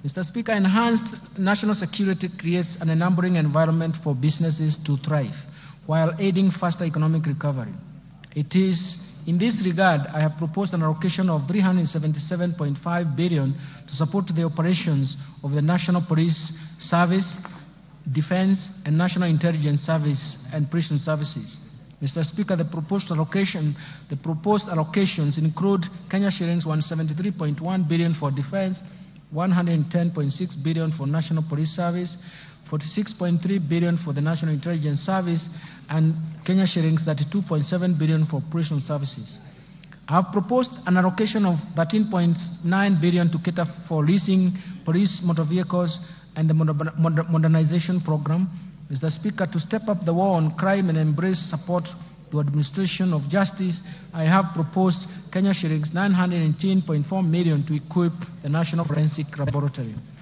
Mr. Speaker, enhanced national security creates an enabling environment for businesses to thrive while aiding faster economic recovery. It is in this regard I have proposed an allocation of 377.5 billion to support the operations of the National Police Service, Defense and National Intelligence Service and Prison Services. Mr. Speaker, the proposed allocations include Kenya shillings 173.1 billion for defense, 110.6 billion for National Police Service, 46.3 billion for the National Intelligence Service, and Kenya shillings 32.7 billion for prison services. I have proposed an allocation of 13.9 billion to cater for leasing police motor vehicles and the modernization program. Mr. Speaker, to step up the war on crime and embrace support to administration of justice, I have proposed Kenya shillings 918.4 million to equip the National Forensic Laboratory.